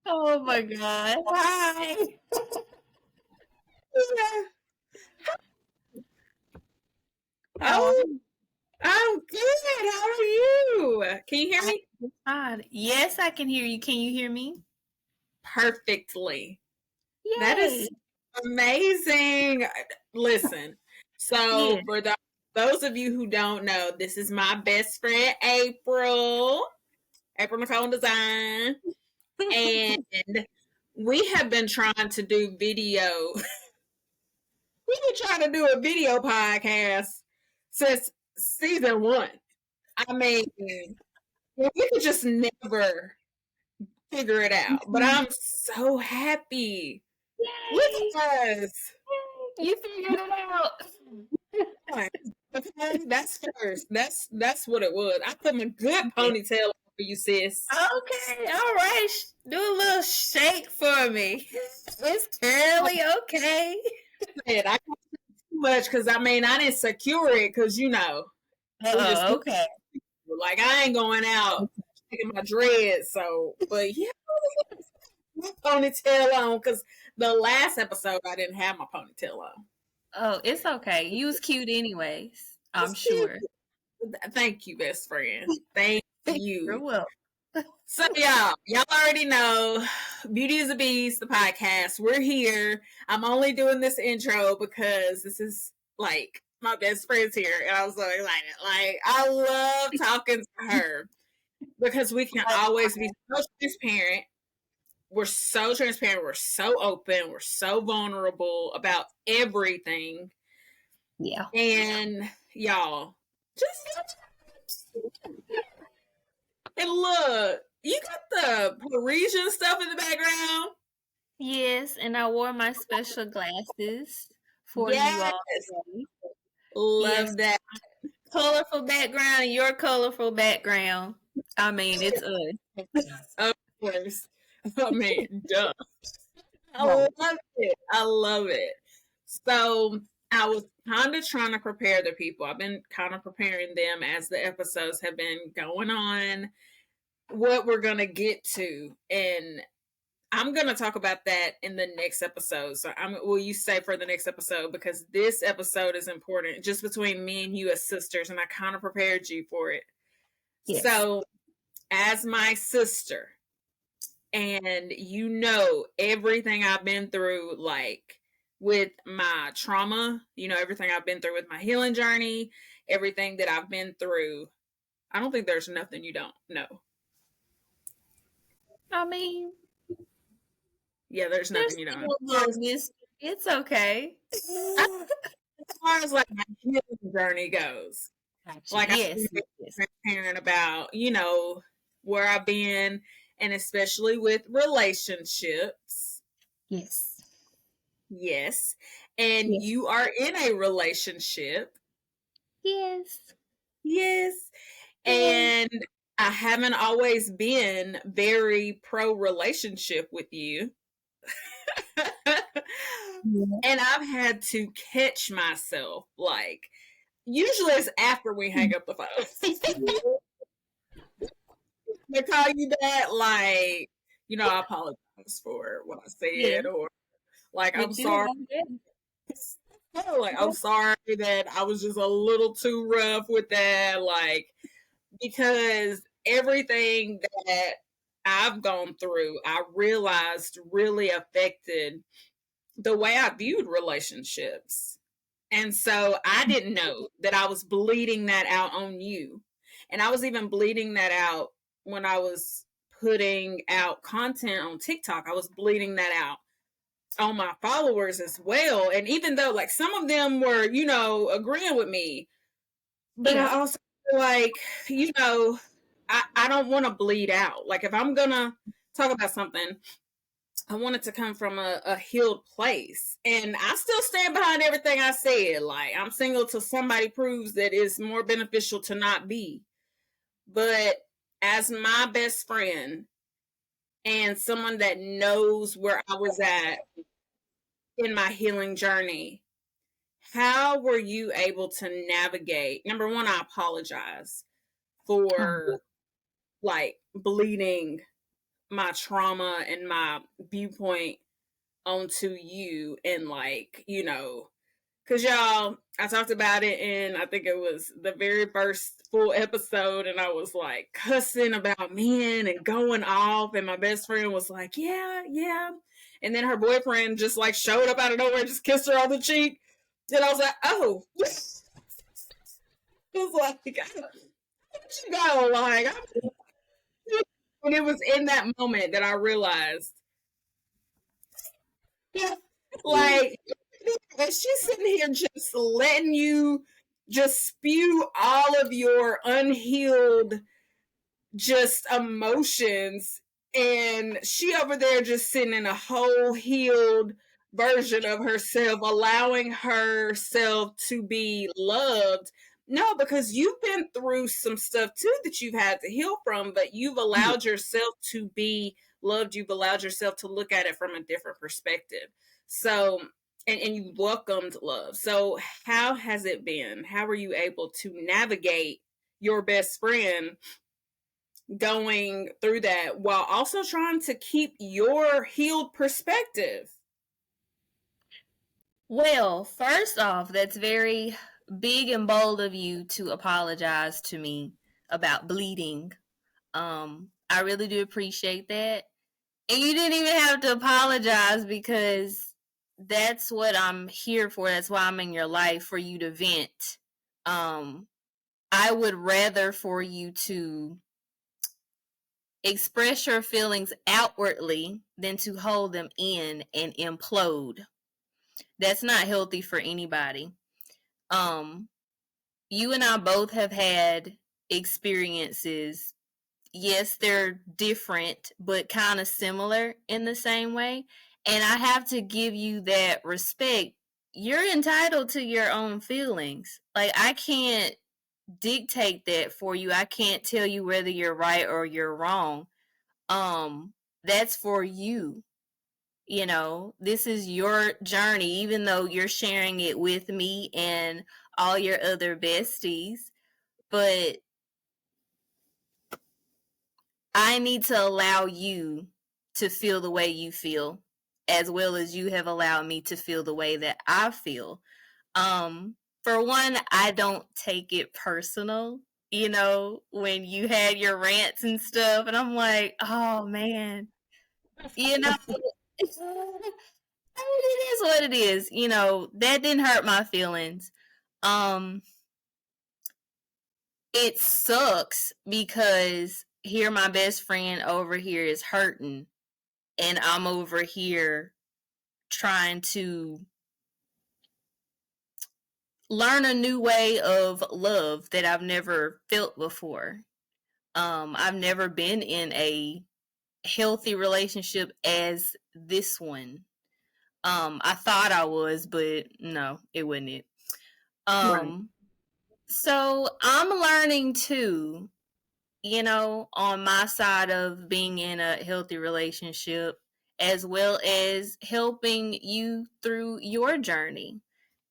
Oh my God. Hi. Yeah. How are Oh, you? I'm good. How are you? Can you hear I me? fine. Yes, I can hear you. Can you hear me? Perfectly. That Yay. is amazing. Listen, so Yes. for those of you who don't know, this is my best friend, April Nicole Design. And we have been trying to do video. We've been trying to do a video podcast since season one. I mean, we could just never figure it out. But I'm so happy. Look Yay. at us. You figured it out. Okay, that's first. That's what it was. I put my good ponytail on for you, sis. Okay. All right. Do a little shake for me. It's curly. Okay. I can't say too much because I mean I didn't secure it because we just do Okay. like I ain't going out taking my dreads. So, but yeah, my ponytail on because the last episode I didn't have my ponytail on. Oh, it's okay. You was cute anyways. I'm It's cute. sure. Thank you, best friend. Thank You're you. welcome. So y'all already know Beauty is a Beast, the podcast. We're here. I'm only doing this intro because this is like my best friend's here and I'm so excited. Like I love talking to her because we can always be so transparent. We're so transparent, we're so open, we're so vulnerable about everything. Yeah. And y'all, just and look, you got the Parisian stuff in the background. Yes, and I wore my special glasses for you Yes, all today. Yes, love that. colorful background, your colorful background. I mean, it's us. Of course. I mean, duh. I Right. love it. I love it. So I was kind of trying to prepare the people. I've been kind of preparing them as the episodes have been going on, what we're going to get to. And I'm going to talk about that in the next episode. So will you stay for the next episode? Because this episode is important just between me and you as sisters. And I kind of prepared you for it. Yes. So as my sister, and everything I've been through, like with my trauma, everything I've been through with my healing journey, everything that I've been through. I don't think there's nothing you don't know. I mean, Yeah, there's there's nothing you don't know. still a little mystery. It's okay. As far as like my healing journey goes, like I've Yes. been Yes. transparent about, where I've been, and especially with relationships. Yes. Yes. And Yes. you are in a relationship. Yes. Yes. And I haven't always been very pro relationship with you. And I've had to catch myself. Like, usually it's after we hang up the phone. They call you that, like, I apologize for what I Yes. said, or like, I'm But you sorry. Like, I'm sorry that I was just a little too rough with that. Like, because everything that I've gone through, I realized really affected the way I viewed relationships. And so I didn't know that I was bleeding that out on you. And I was even bleeding that out when I was putting out content on TikTok. I was bleeding that out on my followers as well. And even though like some of them were, agreeing with me, but I also feel like, I don't want to bleed out. Like if I'm gonna talk about something, I want it to come from a healed place. And I still stand behind everything I said. Like I'm single till somebody proves that it's more beneficial to not be. But as my best friend and someone that knows where I was at in my healing journey, how were you able to navigate? Number one, I apologize for like bleeding my trauma and my viewpoint onto you, and like, you know, because y'all, I talked about it in, I think it was the very first full episode, and I was like cussing about men and going off, and my best friend was like, yeah, yeah. And then her boyfriend just like showed up out of nowhere and just kissed her on the cheek. And I was like, oh. It was like, you go, like, and it was in that moment that I realized, like, she's sitting here just letting you just spew all of your unhealed just emotions, and she over there just sitting in a whole healed version of herself, allowing herself to be loved. No, because you've been through some stuff too that you've had to heal from, but you've allowed yourself to be loved. You've allowed yourself to look at it from a different perspective. So, and you welcomed love. So how has it been? How were you able to navigate your best friend going through that while also trying to keep your healed perspective? Well, first off, that's very big and bold of you to apologize to me about bleeding. I really do appreciate that. And you didn't even have to apologize, because that's what I'm here for. That's why I'm in your life, for you to vent. I would rather for you to express your feelings outwardly than to hold them in and implode. That's not healthy for anybody. You and I both have had experiences. Yes, they're different, but kind of similar in the same way. And I have to give you that respect. You're entitled to your own feelings. Like, I can't dictate that for you. I can't tell you whether you're right or you're wrong. That's for you. You know, this is your journey, even though you're sharing it with me and all your other besties. But I need to allow you to feel the way you feel, as well as you have allowed me to feel the way that I feel. For one, I don't take it personal, you know, when you had your rants and stuff, and I'm like, oh man, you know, it is what it is. You know, that didn't hurt my feelings. Um, it sucks because here my best friend over here is hurting, and I'm over here trying to learn a new way of love that I've never felt before. I've never been in a healthy relationship as this one. I thought I was, but no, it wasn't it. Right. So I'm learning too, you know, on my side of being in a healthy relationship, as well as helping you through your journey.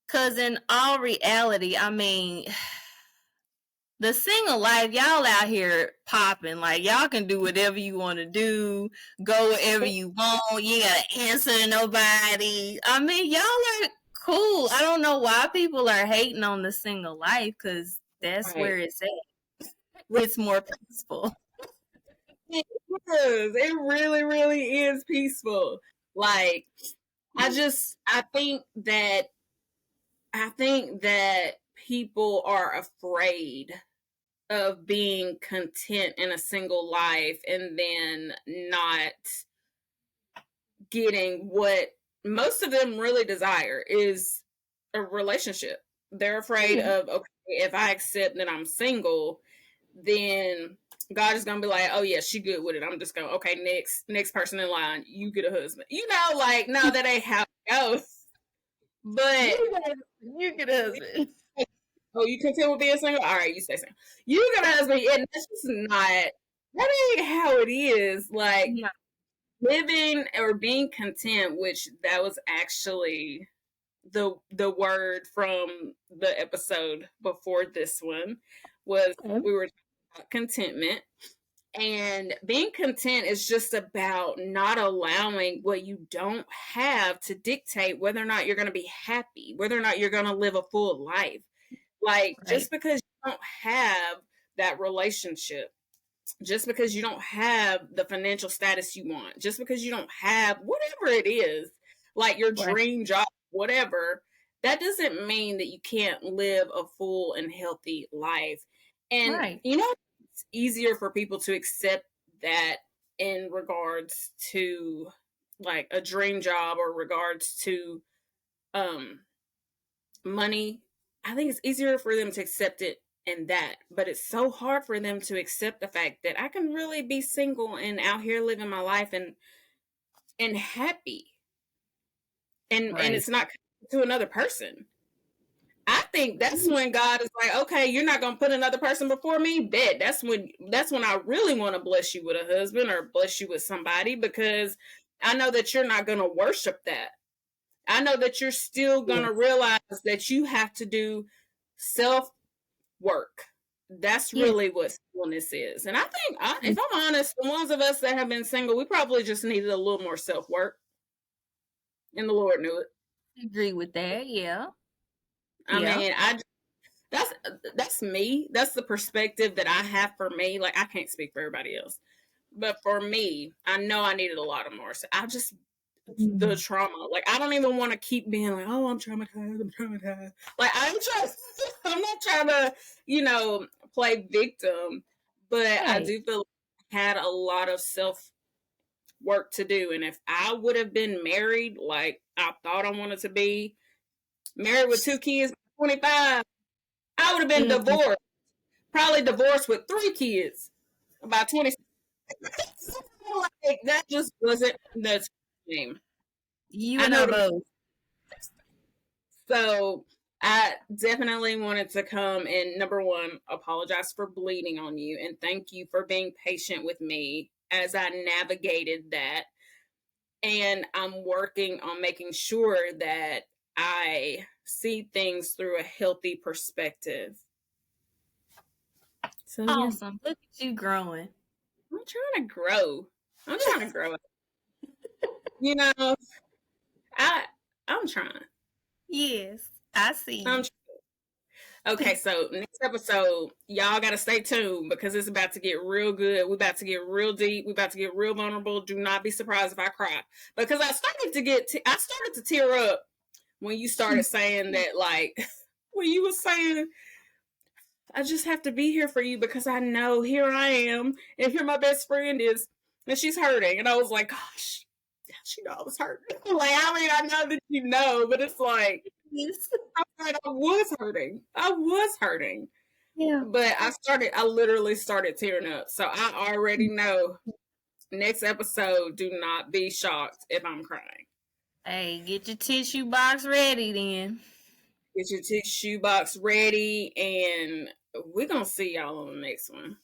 Because in all reality, I mean, the single life, y'all out here popping. Like, y'all can do whatever you want to do, go wherever you want. You gotta answer to nobody. I mean, y'all are cool. I don't know why people are hating on the single life, because that's Right. where it's at. It's more peaceful. It is. It really, really is peaceful. Like, I think that people are afraid of being content in a single life and then not getting what most of them really desire, is a relationship. They're afraid of, okay, if I accept that I'm single, then God is gonna be like, oh yeah, she good with it. I'm just gonna, okay, next person in line, you get a husband. You know, like, no, that ain't how it goes. But You get a husband. oh, you content with being single? All right, you stay single. You get a husband, and that's just not, that ain't how it is. Like, Yeah. living or being content, which that was actually the word from the episode before this one, was we were talking about contentment. And being content is just about not allowing what you don't have to dictate whether or not you're going to be happy, whether or not you're going to live a full life. Like, Right. just because you don't have that relationship, just because you don't have the financial status you want, just because you don't have whatever it is, like your Right. dream job, whatever, that doesn't mean that you can't live a full and healthy life. And, Right. it's easier for people to accept that in regards to like a dream job or regards to um money. I think it's easier for them to accept it in that, but it's so hard for them to accept the fact that I can really be single and out here living my life and happy, and Right. it's not to another person. I think that's when God is like, okay, you're not gonna put another person before me. Bet that's when I really want to bless you with a husband or bless you with somebody, because I know that you're not gonna worship that. I know that you're still Yes. gonna realize that you have to do self work. That's Yes. really what singleness is. And I think, if I'm honest, the ones of us that have been single, we probably just needed a little more self work, and the Lord knew it. Agree with that. Yeah. I Yeah. mean, that's me. That's the perspective that I have for me. Like, I can't speak for everybody else, but for me, I know I needed a lot of more. So I just the trauma. Like, I don't even want to keep being like, oh, I'm traumatized. I'm traumatized. Like, I'm not trying to, play victim, but I Right. do feel like I had a lot of self work to do. And if I would have been married, like I thought I wanted to be, married with 2 kids, 25, I would have been Mhm. divorced. Probably divorced with 3 kids about 20. Like, that just wasn't the game. You I and know I the both. So I definitely wanted to come and, number one, apologize for bleeding on you, and thank you for being patient with me as I navigated that. And I'm working on making sure that I see things through a healthy perspective. So yeah, Awesome. Look at you growing. I'm trying to grow. I'm trying to grow. You know, I I'm trying. Yes. I see I'm you. Okay, so next episode, y'all gotta stay tuned because it's about to get real good. We're about to get real deep. We're about to get real vulnerable. Do not be surprised if I cry, because I started to tear up when you started saying that, like when you were saying, I just have to be here for you because I know here I am, and here my best friend is, and she's hurting, and I was like, gosh, she know I was hurting. Like, I mean, I know that you know, but it's like, Yes. I was hurting. I was hurting. Yeah. But I literally started tearing up. So I already know next episode, do not be shocked if I'm crying. Hey, get your tissue box ready then. Get your tissue box ready, and we're going to see y'all on the next one.